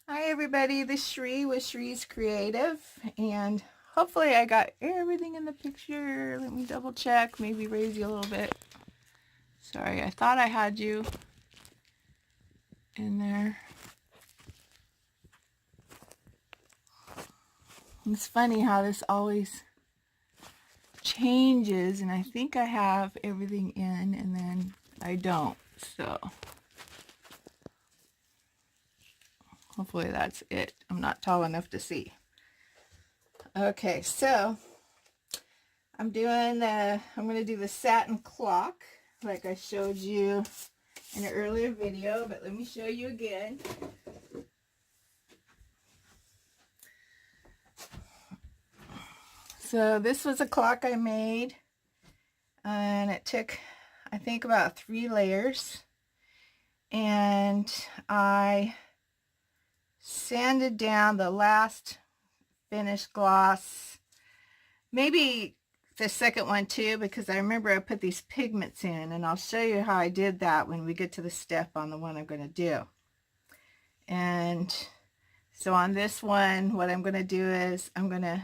Hi everybody, this is Cherie with Cherie's Creative, and hopefully I got everything in the picture. Let me double check, maybe raise you a little bit. Sorry, I thought I had you in there. It's funny how this always changes, and I think I have everything in and then I don't, so hopefully that's it. I'm not tall enough to see. Okay, so I'm going to do the satin clock like I showed you in an earlier video, but let me show you again. So this was a clock I made, and it took, I think, about 3 layers, and I sanded down the last finished gloss, maybe the second one too, because I remember I put these pigments in, and I'll show you how I did that when we get to the step on the one I'm going to do. And so on this one, what I'm going to do is I'm going to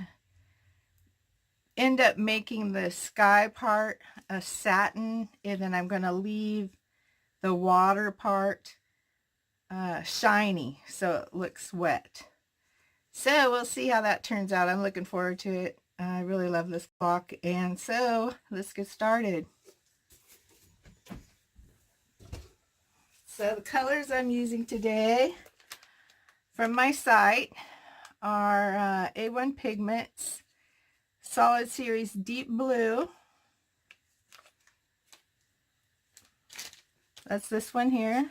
end up making the sky part a satin, and then I'm going to leave the water part shiny so it looks wet. So we'll see how that turns out. I'm looking forward to it. I really love this clock, and so let's get started. So the colors I'm using today from my site are A1 Pigments, Solid Series Deep Blue. That's this one here.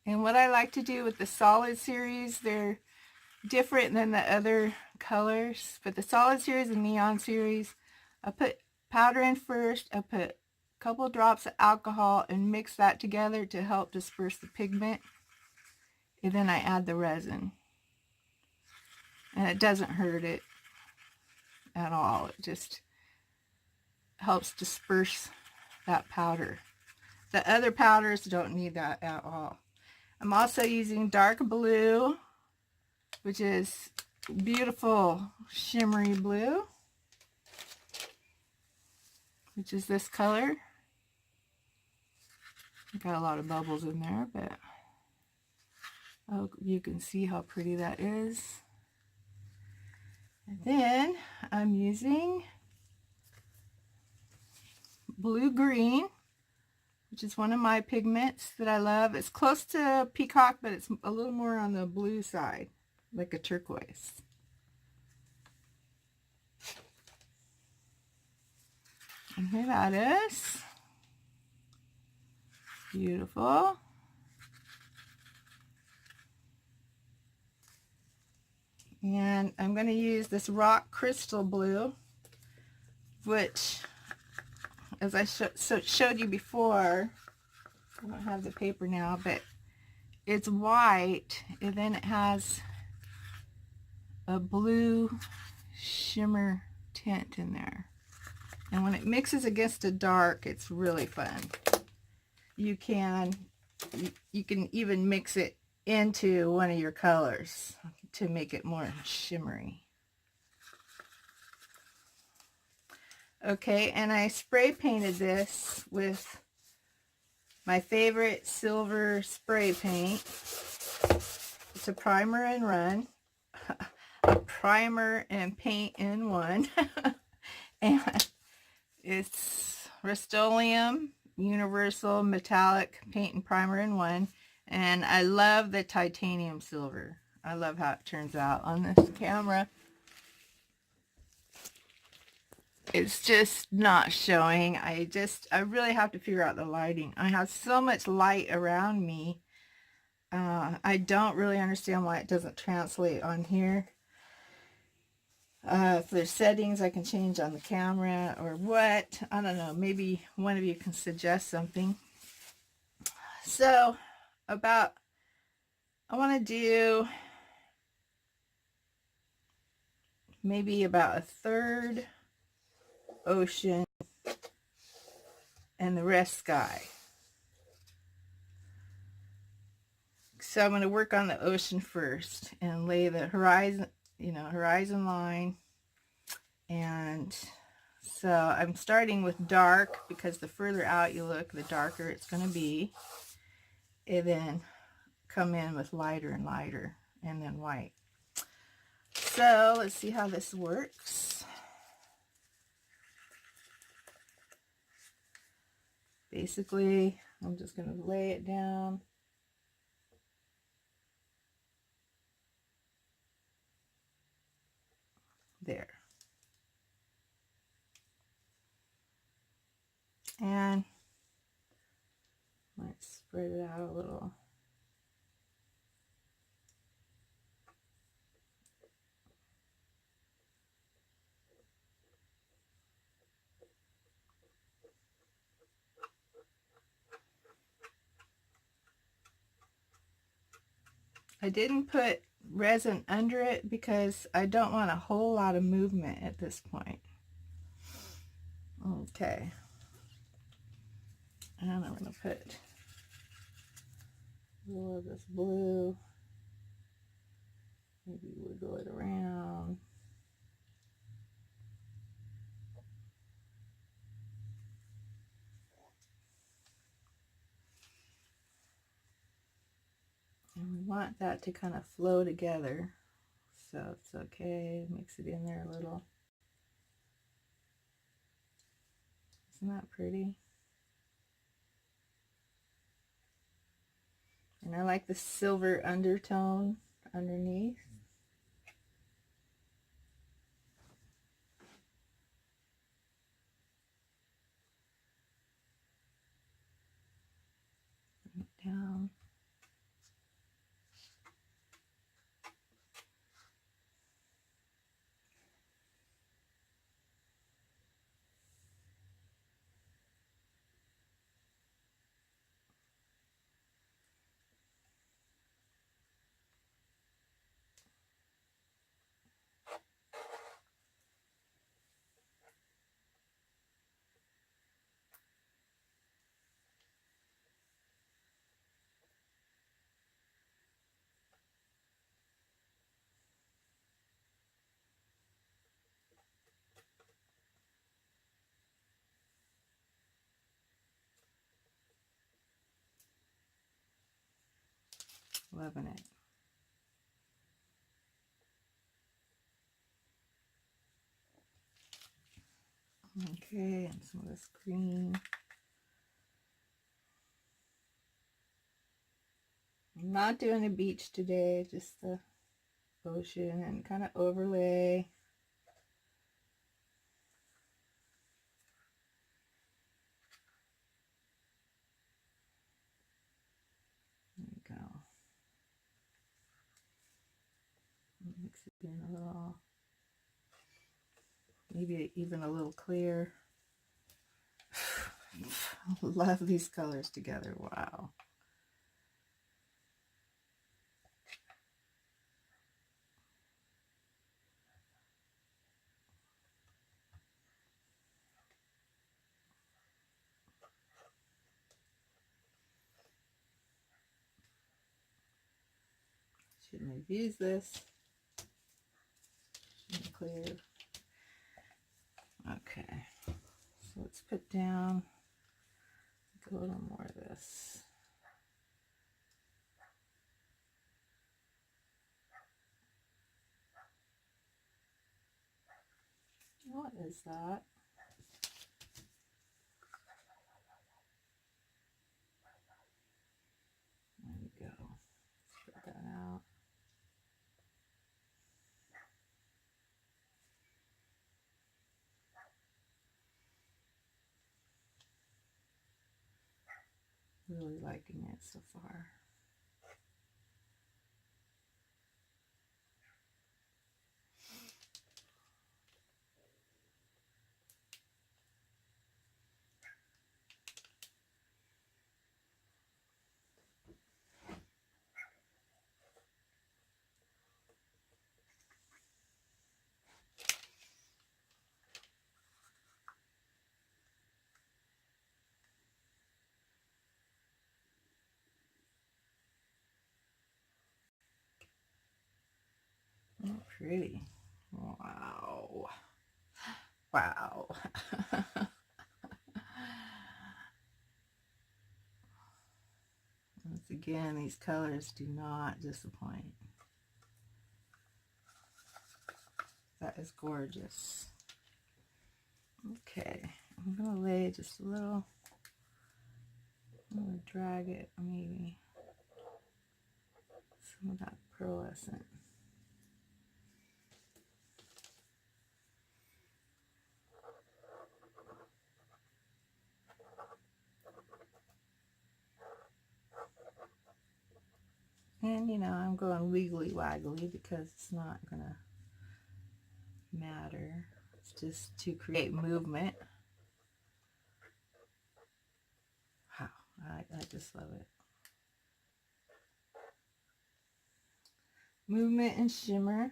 And what I like to do with the Solid Series, they're different than the other colors, but the Solid Series and Neon Series, I put powder in first, I put a couple drops of alcohol and mix that together to help disperse the pigment, and then I add the resin, and it doesn't hurt it at all. It just helps disperse that powder. The other powders don't need that at all. I'm also using dark blue, which is beautiful shimmery blue, which is this color. Got a lot of bubbles in there, but oh, you can see how pretty that is. And then I'm using blue green, which is one of my pigments that I love. It's close to peacock, but it's a little more on the blue side, like a turquoise. And here that is. Beautiful. And I'm going to use this rock crystal blue, which, as I showed you before, I don't have the paper now, but it's white, and then it has a blue shimmer tint in there. And when it mixes against a dark, it's really fun. You can even mix it into one of your colors to make it more shimmery. Okay, and I spray painted this with my favorite silver spray paint. It's a primer and run. A primer and paint in one. And it's Rustoleum Universal Metallic Paint and Primer in one. And I love the titanium silver. I love how it turns out on this camera. It's just not showing. I really have to figure out the lighting. I have so much light around me. I don't really understand why it doesn't translate on here. If there's settings I can change on the camera or what, I don't know. Maybe one of you can suggest something. So I want to do maybe about a third ocean and the rest sky. So I'm going to work on the ocean first and lay the horizon, horizon line. And so I'm starting with dark because the further out you look, the darker it's going to be. And then come in with lighter and lighter, and then white. So let's see how this works. Basically, I'm just going to lay it down. There. And let's spread it out a little. I didn't put resin under it because I don't want a whole lot of movement at this point. Okay. And I'm going to put a little of this blue. Maybe wiggle it around. And we want that to kind of flow together. So it's okay. Mix it in there a little. Isn't that pretty? And I like the silver undertone underneath. Bring it down. Loving it. Okay, and some of this green. I'm not doing a beach today, just the ocean and kind of overlay. There we go. Mix it in a little. Maybe even a little clear. Love these colors together. Wow. Shouldn't have used this. Clear. Okay. So let's put down a little more of this. What is that? There we go. Spread that out. Really liking it so far. pretty. Wow. Wow. Once again, these colors do not disappoint. That is gorgeous. Okay, I'm going to lay just a little, I'm going to drag it, maybe some of that pearlescent. And, you know, I'm going wiggly waggly because it's not going to matter. It's just to create movement. Wow, I just love it. Movement and shimmer.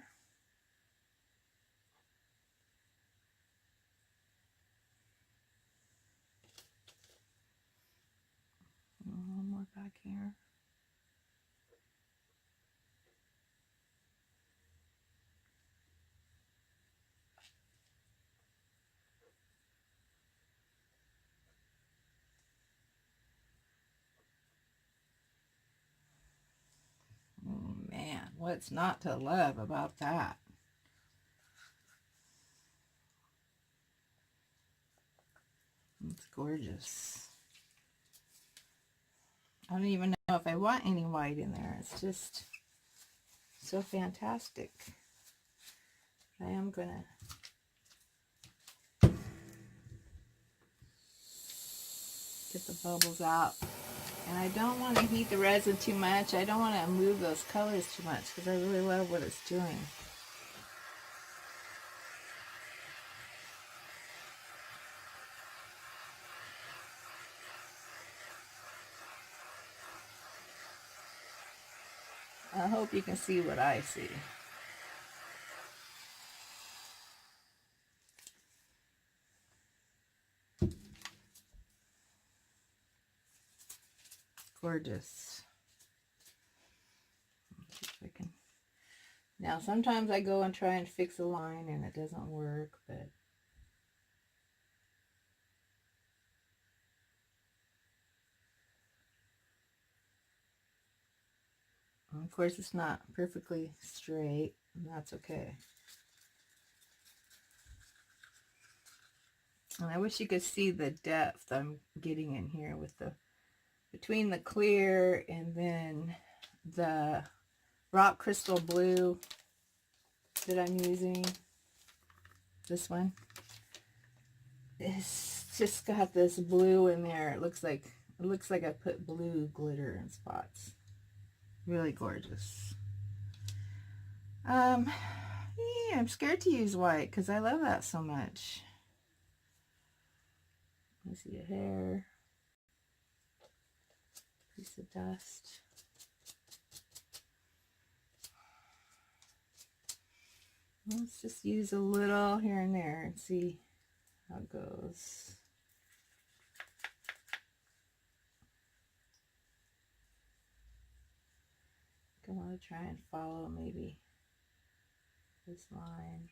One more back here. Oh man, what's not to love about that? It's gorgeous. I don't even know if I want any white in there. It's just so fantastic. I am gonna get the bubbles out. And I don't want to heat the resin too much. I don't want to move those colors too much because I really love what it's doing. I hope you can see what I see. Gorgeous. Let's see if I can. Now sometimes I go and try and fix a line and it doesn't work, but of course it's not perfectly straight, and that's okay. And I wish you could see the depth I'm getting in here with the, between the clear and then the rock crystal blue that I'm using. This one. It's just got this blue in there. It looks like I put blue glitter in spots. Really gorgeous. Yeah, I'm scared to use white because I love that so much. I see a hair, piece of dust. Let's just use a little here and there and see how it goes. I want to try and follow maybe this line.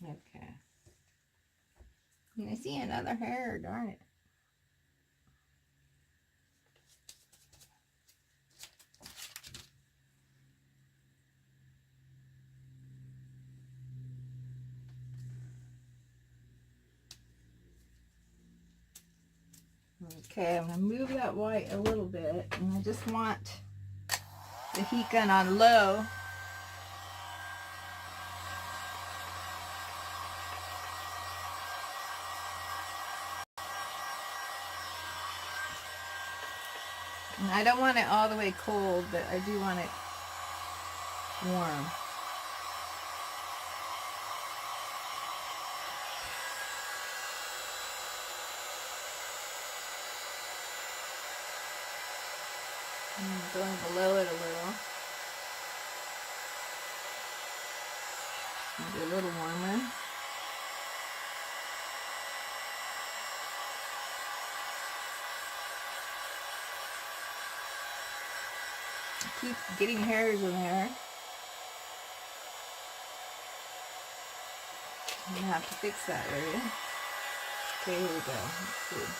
Okay. And I see another hair, darn it. Okay, I'm going to move that white a little bit, and I just want the heat gun on low. And I don't want it all the way cold, but I do want it warm. And going below it a little. Maybe a little warmer. Keep getting hairs in there. I'm gonna have to fix that area. Okay, here we go. Let's see.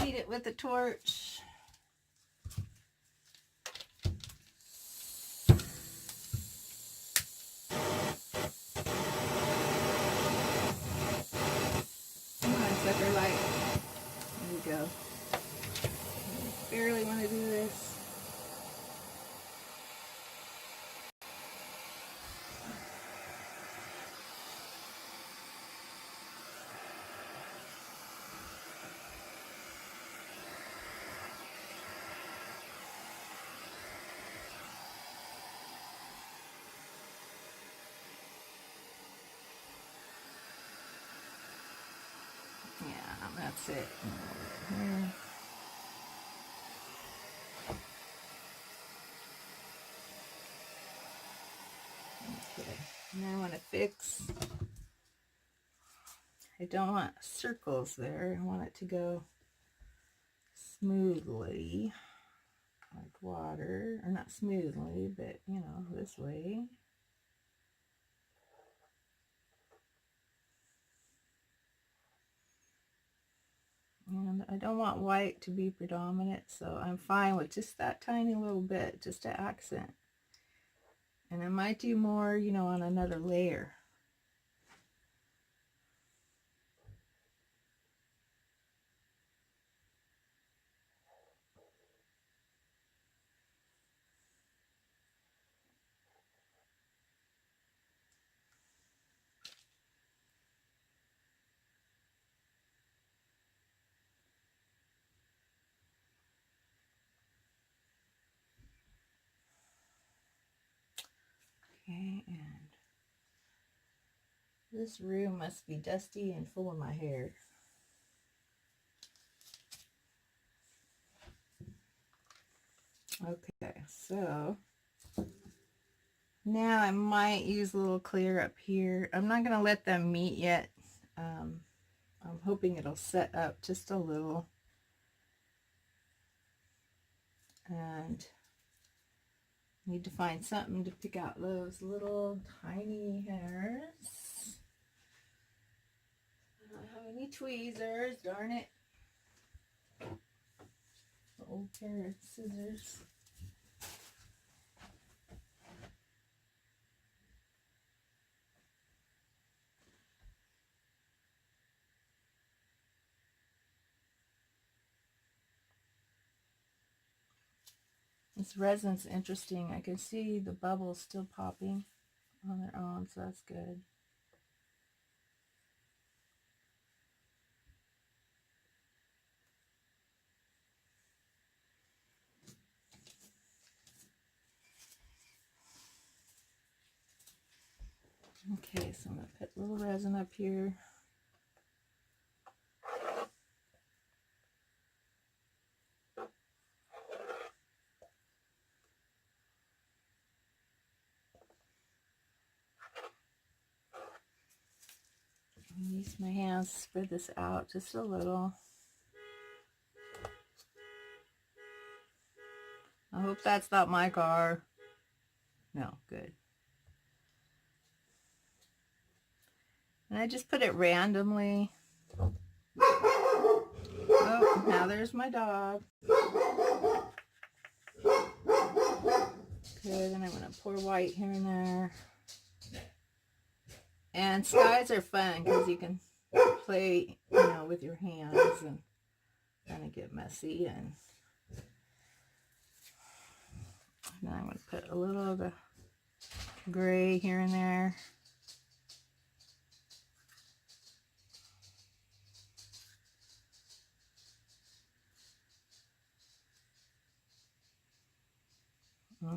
Heat it with the torch. Come on, sucker light. There we go. I barely want to do this. Yeah, that's it. Here. Okay, now I want to fix. I don't want circles there. I want it to go smoothly, like water, or not smoothly, but you know, this way. And I don't want white to be predominant, so I'm fine with just that tiny little bit, just to accent. And I might do more, you know, on another layer. Okay, and this room must be dusty and full of my hair. Okay, so now I might use a little clear up here. I'm not going to let them meet yet. I'm hoping it'll set up just a little. And need to find something to pick out those little tiny hairs. I don't have any tweezers, darn it. Old pair of scissors. This resin's interesting. I can see the bubbles still popping on their own, so that's good. Okay, so I'm going to put a little resin up here. Use my hands to spread this out just a little. I hope that's not my car. No, good. And I just put it randomly. Now there's my dog. Good, and I'm going to pour white here and there. And skies are fun because you can play, with your hands and kind of get messy. And now I'm going to put a little of the gray here and there.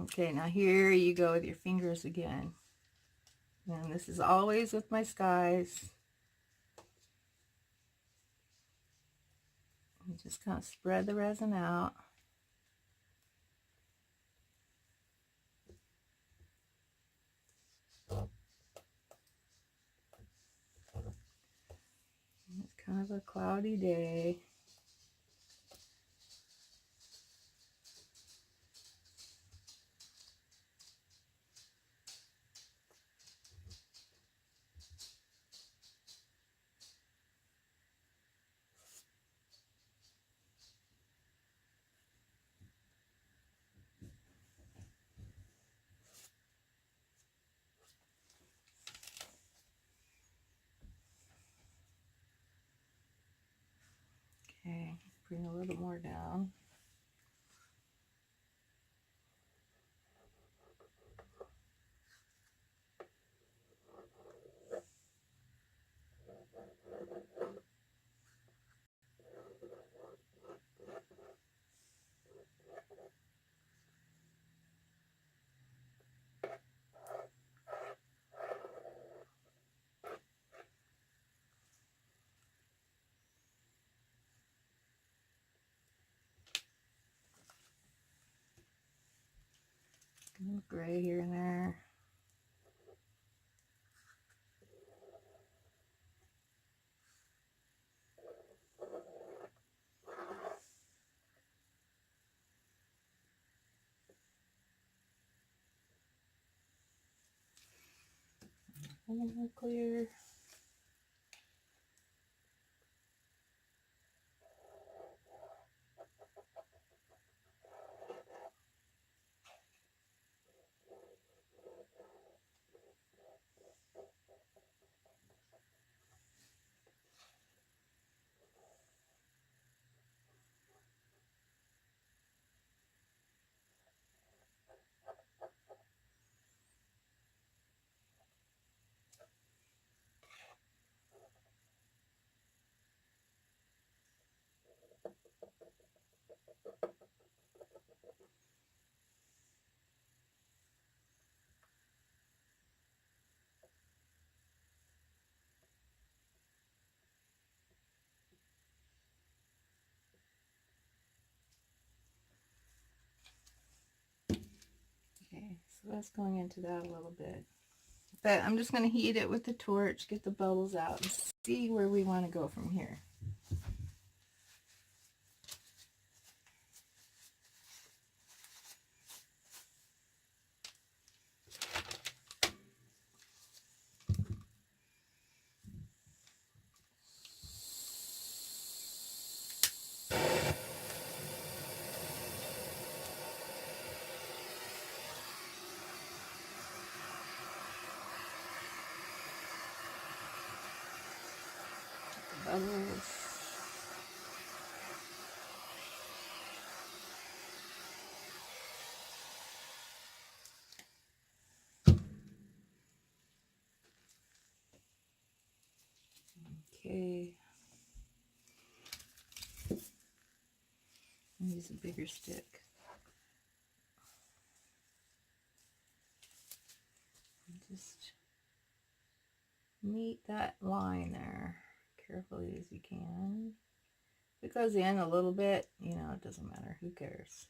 Okay, now here you go with your fingers again. And this is always with my skies. And just kind of spread the resin out. It's kind of a cloudy day. Okay, bring a little more down. Gray here and there. A little more clear. Okay, so that's going into that a little bit. But I'm just going to heat it with the torch, get the bubbles out, and see where we want to go from here. Bubbles. Okay. Use a bigger stick. Just meet that line there carefully as you can. If it goes in a little bit, it doesn't matter. Who cares?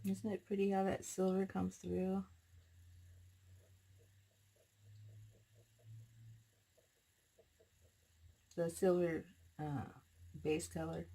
Isn't it pretty how that silver comes through? The silver base color.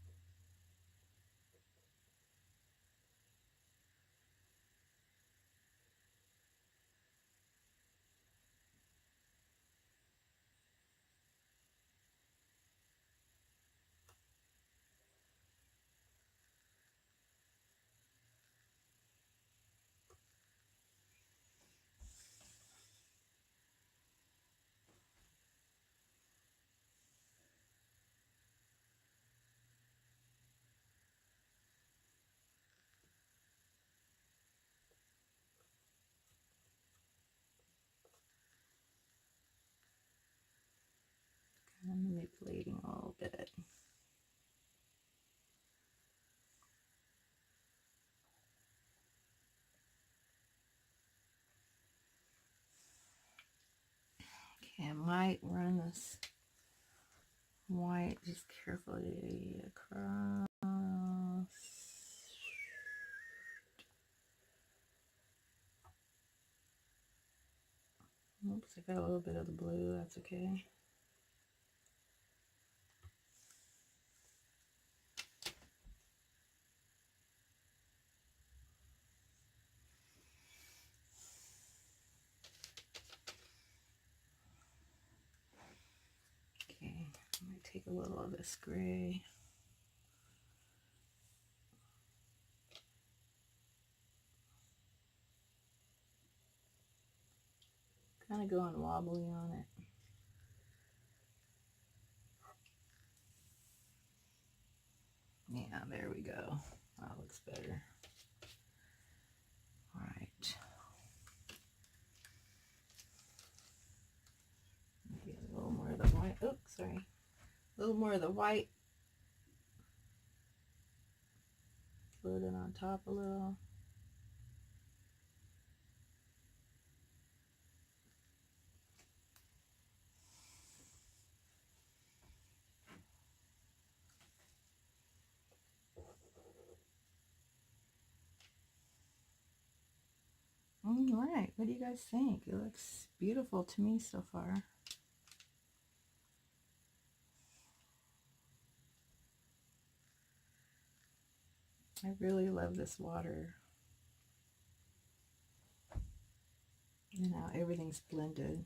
I might run this white just carefully across. Oops, I got a little bit of the blue, that's okay. Okay, I'm going to take a little of this gray. Kind of going wobbly on it. Yeah, there we go. That looks better. All right. Maybe a little more of the white. Oops, sorry. A little more of the white. Put it on top a little. All right, what do you guys think? It looks beautiful to me so far. I really love this water. You know, everything's blended.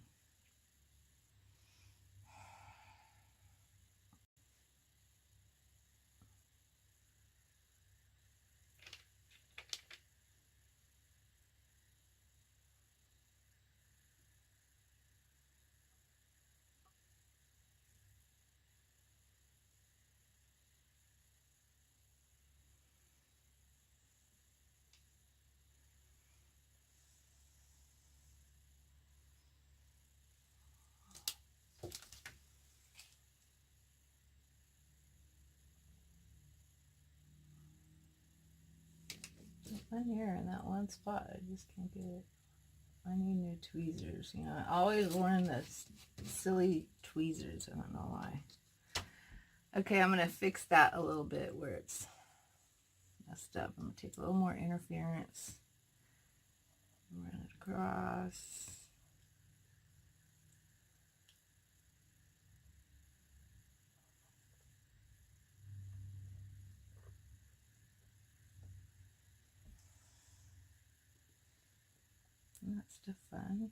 Fun here in that one spot. I just can't get it. I need new tweezers. You know, I always learn this silly tweezers. I don't know why. Okay, I'm going to fix that a little bit where it's messed up. I'm going to take a little more interference. Run it across. And that's the fun.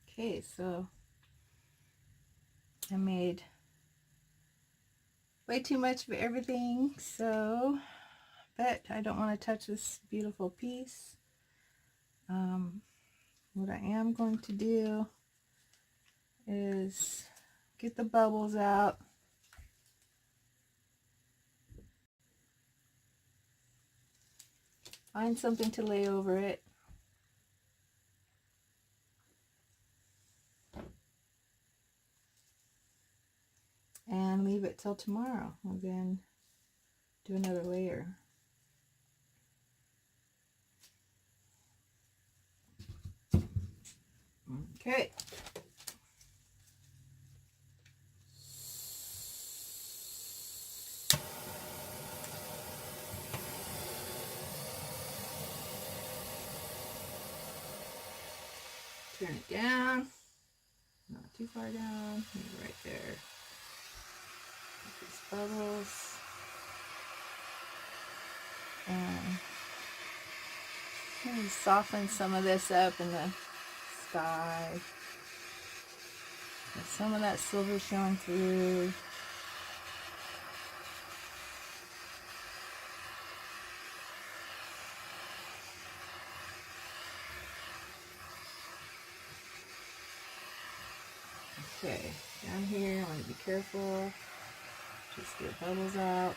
Okay, so I made way too much of everything, so but I don't want to touch this beautiful piece. What I am going to do is get the bubbles out. Find something to lay over it. And leave it till tomorrow, and then do another layer. Okay. Turn it down. Not too far down. Maybe right there. These bubbles. And maybe soften some of this up in the sky. Get some of that silver showing through. Okay, down here, I want to be careful. Just get bubbles out.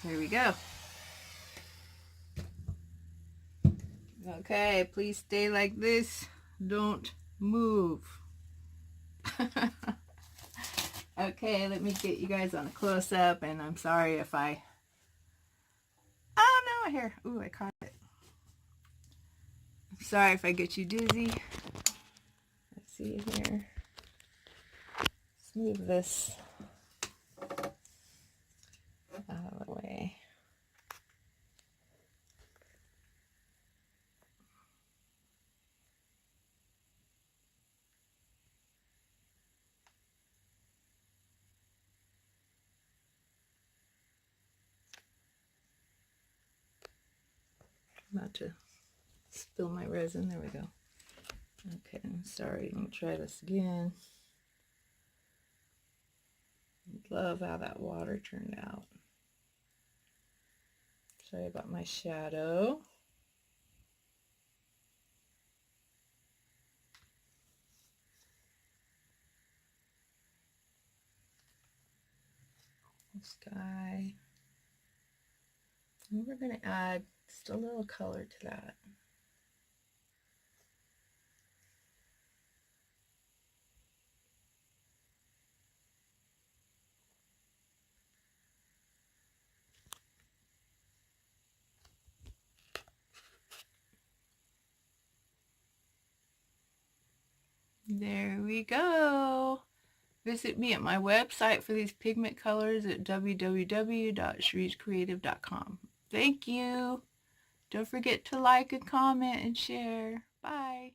There we go. Okay, please stay like this. Don't move. Okay, let me get you guys on a close-up, and I'm sorry if I... Oh, no, here. Ooh, I caught it. Sorry if I get you dizzy. Let's see here. Let's move this out of the way. I'm about to spill my resin. There we go. Okay, I'm sorry. Let me try this again. Love how that water turned out. Sorry about my shadow. Sky. And we're going to add just a little color to that. There we go. Visit me at my website for these pigment colors at www.cheriecreative.com. Thank you. Don't forget to like and comment and share. Bye.